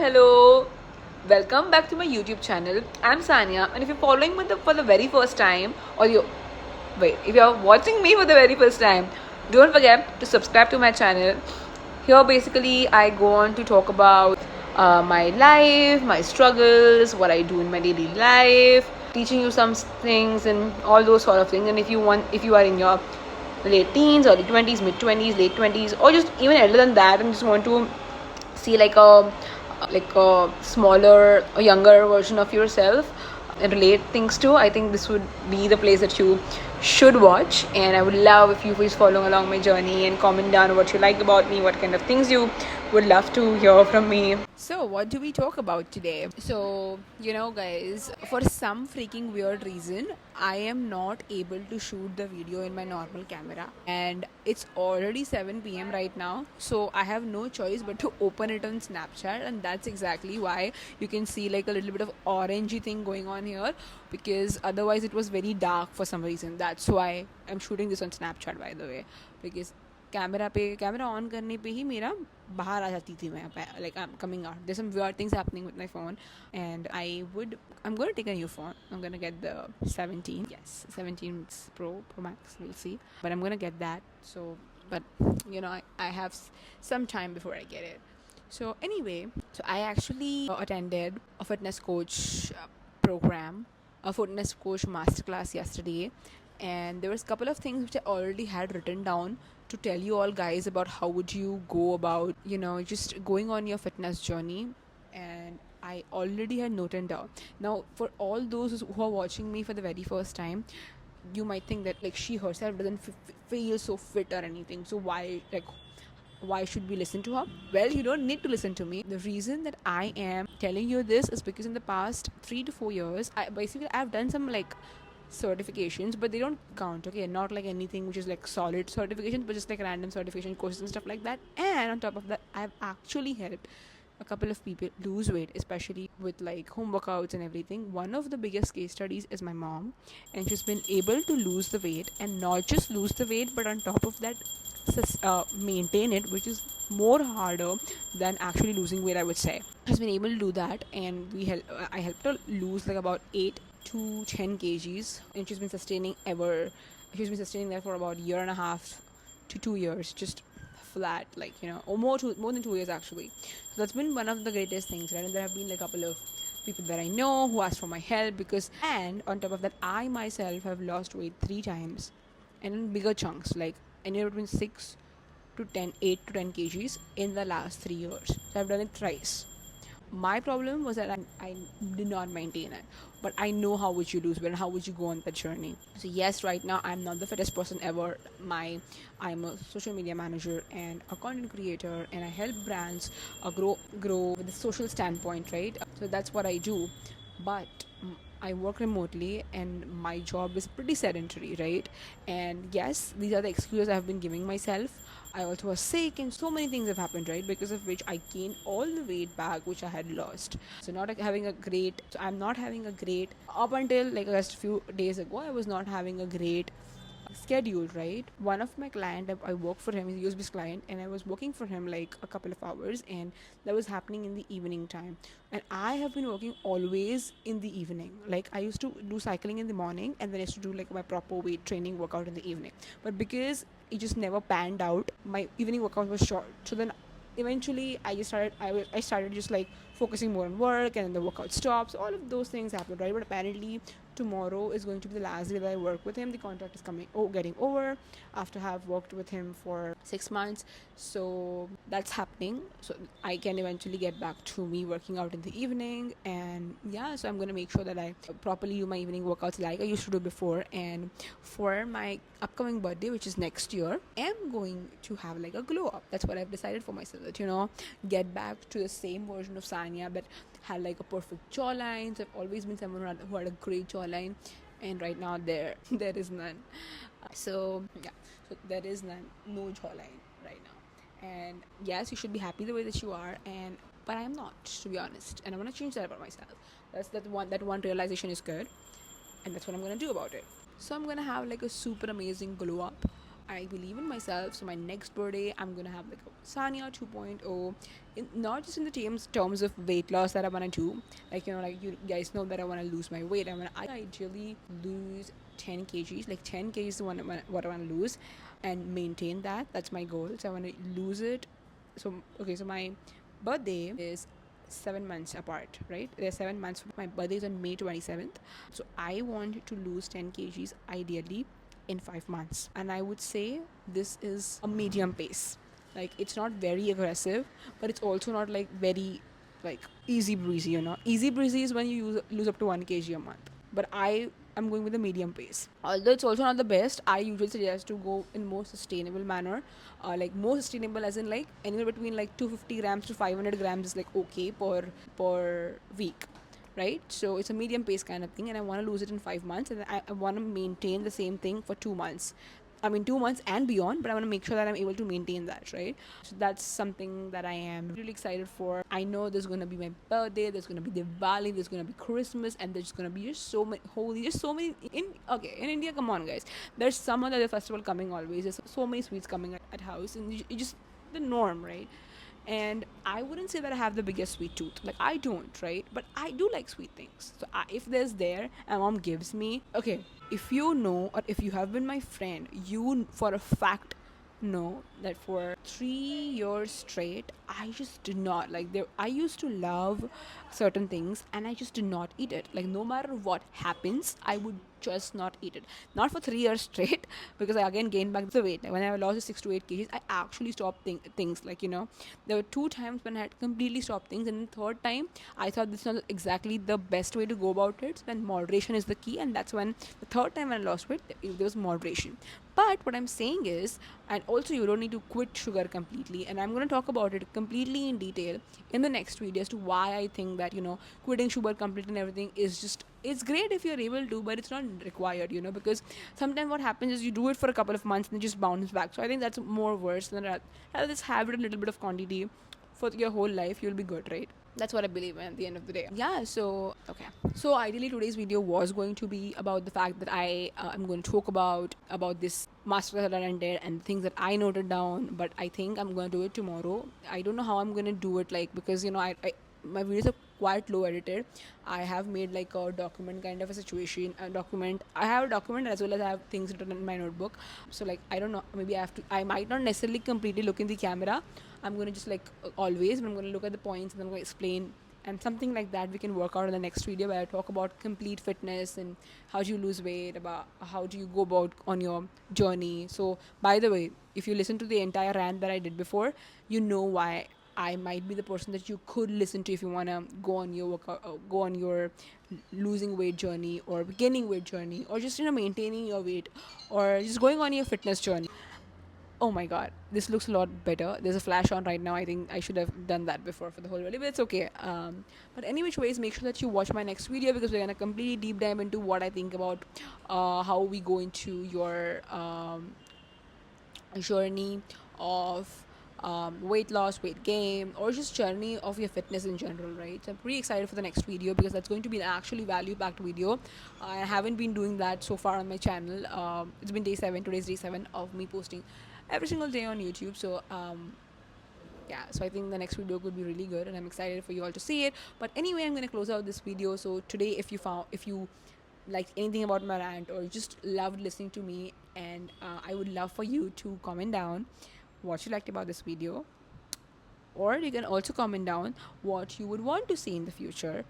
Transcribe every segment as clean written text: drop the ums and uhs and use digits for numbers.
Hello, welcome back to my YouTube channel. I'm Sanya, and if you're following me for the very first time, or if you're watching me for the very first time, don't forget to subscribe to my channel. Here, basically, I go on to talk about my life, my struggles, what I do in my daily life, teaching you some things, and all those sort of things. And if you are in your late teens, early 20s, mid 20s, late 20s, or just even elder than that, and just want to see like a smaller or younger version of yourself and relate things to, I think this would be the place that you should watch. And I would love if you please follow along my journey and comment down what you like about me, what kind of things you would love to hear from me. So what do we talk about today? So guys, for some freaking weird reason, I am not able to shoot the video in my normal camera, and it's already 7 p.m. right now, so I have no choice but to open it on Snapchat. And that's exactly why you can see like a little bit of orangey thing going on here, because otherwise it was very dark for some reason. That's why I'm shooting this on Snapchat, by the way, because camera on करने पे ही मेरा बाहर आ जाती थी मैं, like I'm coming out. There's some weird things happening with my phone, and I'm going to take a new phone. I'm going to get the 17. Yes, 17 Pro Max, we'll see, but I'm going to get that. So but I have some time before I get it. So anyway, so I actually attended a fitness coach program, a fitness coach masterclass yesterday, and there was a couple of things which I already had written down to tell you all guys about how would you go about just going on your fitness journey, and I already had noted down. Now, for all those who are watching me for the very first time, you might think that like she herself doesn't feel so fit or anything, so why should we listen to her? Well, you don't need to listen to me. The reason that I am telling you this is because in the past 3 to 4 years, I've done some like certifications, but they don't count, okay? Not like anything which is like solid certifications, but just like random certification courses and stuff like that. And on top of that, I've actually helped a couple of people lose weight, especially with like home workouts and everything. One of the biggest case studies is my mom, and she's been able to lose the weight, and not just lose the weight, but on top of that maintain it, which is more harder than actually losing weight, I would say. Has been able to do that, and I helped her lose like about 8 to 10 kgs, and she's been sustaining that for about a year and a half to 2 years, just flat, like or more than 2 years actually. So that's been one of the greatest things, right? And there have been like a couple of people that I know who asked for my help, and on top of that, I myself have lost weight 3 times, and in bigger chunks, like anywhere between 6 to 10, 8 to 10 kgs in the last 3 years. So I've done it thrice. My problem was that I did not maintain it, but I know how would you lose weight and how would you go on that journey. So yes, right now I'm not the fittest person ever. I'm a social media manager and a content creator, and I help brands grow with a social standpoint, right? So that's what I do, but I work remotely and my job is pretty sedentary, right? And yes, these are the excuses I have been giving myself. I also was sick, and so many things have happened, right? Because of which I gained all the weight back which I had lost. So I'm not having a great up until like just a few days ago. I was not having a great schedule, right? One of my client, I work for him, he's a US-based client, and I was working for him like a couple of hours, and that was happening in the evening time. And I have been working always in the evening. Like I used to do cycling in the morning, and then I used to do like my proper weight training workout in the evening. But because it just never panned out, my evening workout was short. So then eventually I started just like focusing more on work, and then the workout stops. All of those things happened, right? But apparently tomorrow is going to be the last day that I work with him. The contract is getting over after I have worked with him for 6 months. So that's happening. So I can eventually get back to me working out in the evening. And yeah, so I'm going to make sure that I properly do my evening workouts like I used to do before. And for my upcoming birthday, which is next year, I'm going to have like a glow up. That's what I've decided for myself, that get back to the same version of Sanya, but had like a perfect jawline. So I've always been someone who had a great jawline, and right now there is none. So there is no jawline right now. And yes, you should be happy the way that you are, but I'm not, to be honest, and I want to change that about myself. That one realization is good, and that's what I'm going to do about it. So I'm going to have like a super amazing glow up. I believe in myself. So my next birthday, I'm gonna have like a Sania 2.0, not just in the terms of weight loss that I wanna do. Like like you guys know that I wanna lose my weight. I ideally lose 10 kgs. Like 10 kgs is what I wanna lose, and maintain that. That's my goal. So I wanna lose it. So okay, so my birthday is 7 months apart, right? There's 7 months. My birthday is on May 27th. So I want to lose 10 kgs ideally in 5 months. And I would say this is a medium pace. Like it's not very aggressive, but it's also not like very like easy breezy, Easy breezy is when you lose up to 1 kg a month. But I'm going with a medium pace. Although it's also not the best, I usually suggest to go in more sustainable manner. Like more sustainable as in like anywhere between like 250 grams to 500 grams is like okay per week, right? So it's a medium pace kind of thing, and I want to lose it in 5 months, and I want to maintain the same thing for 2 months. I mean, 2 months and beyond, but I want to make sure that I'm able to maintain that, right? So that's something that I am really excited for. I know there's going to be my birthday, there's going to be Diwali, there's going to be Christmas, and there's going to be just so many, holy, just so many. In India, come on, guys. There's some other festival coming always. There's so many sweets coming at house, and you just the norm, right? And I wouldn't say that I have the biggest sweet tooth. Like I don't, right? But I do like sweet things. So if there's there and mom gives me, okay, if you know or if you have been my friend, you for a fact know that for 3 years straight I just did not like there I used to love certain things and I just did not eat it. Like no matter what happens, I would just not eat it. Not for 3 years straight because I again gained back the weight. Like when I lost the 6 to 8 kgs, I actually stopped things. Like there were 2 times when I had completely stopped things, and the third time I thought this is not exactly the best way to go about it. So then moderation is the key, and that's when the third time when I lost weight, there was moderation. But what I'm saying is, and also you don't need to quit sugar completely, and I'm going to talk about it completely in detail in the next video as to why I think that quitting sugar completely and everything is just, it's great if you're able to, but it's not required, because sometimes what happens is you do it for a couple of months and it just bounces back. So I think that's more worse than rather just have it a little bit of quantity for your whole life. You'll be good, right? That's what I believe in at the end of the day. Yeah, so okay, so ideally today's video was going to be about the fact that I'm going to talk about this masterclass that I did and things that I noted down. But I think I'm going to do it tomorrow. I don't know how I'm going to do it, like, because I my videos are quite low edited. I have made like a document kind of a situation, I have a document as well as I have things written in my notebook. So like I don't know, maybe I might not necessarily completely look in the camera. I'm going to just like always, I'm going to look at the points and I'm going to explain, and something like that we can work out in the next video where I talk about complete fitness and how do you lose weight, about how do you go about on your journey. So by the way, if you listen to the entire rant that I did before, you know why I might be the person that you could listen to if you want to go on your workout, go on your losing weight journey or gaining weight journey, or just maintaining your weight, or just going on your fitness journey. Oh my god, this looks a lot better. There's a flash on right now. I think I should have done that before for the whole video, but it's okay. But any which ways, make sure that you watch my next video because we're gonna completely deep dive into what I think about how we go into your journey of weight loss, weight gain, or just journey of your fitness in general, right? So I'm pretty excited for the next video because that's going to be an actually value-packed video. I haven't been doing that so far on my channel. It's been day 7. Today's day 7 of me posting every single day on YouTube. So yeah, so I think the next video could be really good, and I'm excited for you all to see it. But anyway, I'm going to close out this video. So today, if you liked anything about my rant or just loved listening to me, and I would love for you to comment down what you liked about this video, or you can also comment down what you would want to see in the future.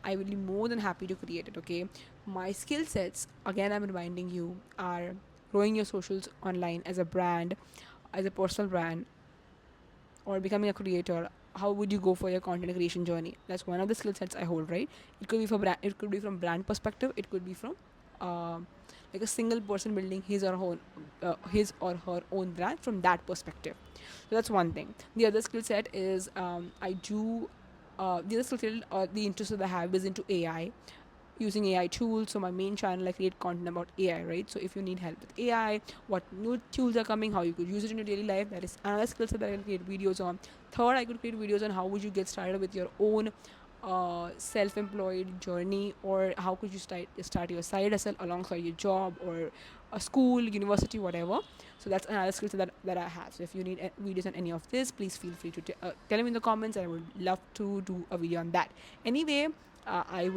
I will be more than happy to create it. Okay, my skill sets, again I'm reminding you, are growing your socials online as a brand, as a personal brand, or becoming a creator. How would you go for your content creation journey? That's one of the skill sets I hold, right? It could be for brand, it could be from brand perspective, it could be from like a single person building his or her own brand from that perspective. So that's one thing. The other skill set is the other skill set or the interest that I have is into AI, using AI tools. So my main channel, I create content about AI, right? So if you need help with AI, what new tools are coming, how you could use it in your daily life, that is another skill set that I can create videos on. Third, I could create videos on how would you get started with your own self-employed journey, or how could you start your side hustle alongside your job or a school, university, whatever. So that's another skill set that I have. So if you need videos on any of this, please feel free to tell me in the comments. I would love to do a video on that. Anyway, I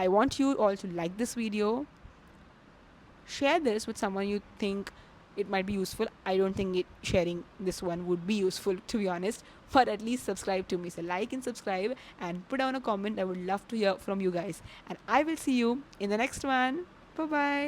want you all to like this video, share this with someone you think it might be useful. I don't think sharing this one would be useful, to be honest, but at least subscribe to me. So like and subscribe and put down a comment. I would love to hear from you guys, and I will see you in the next one. Bye bye.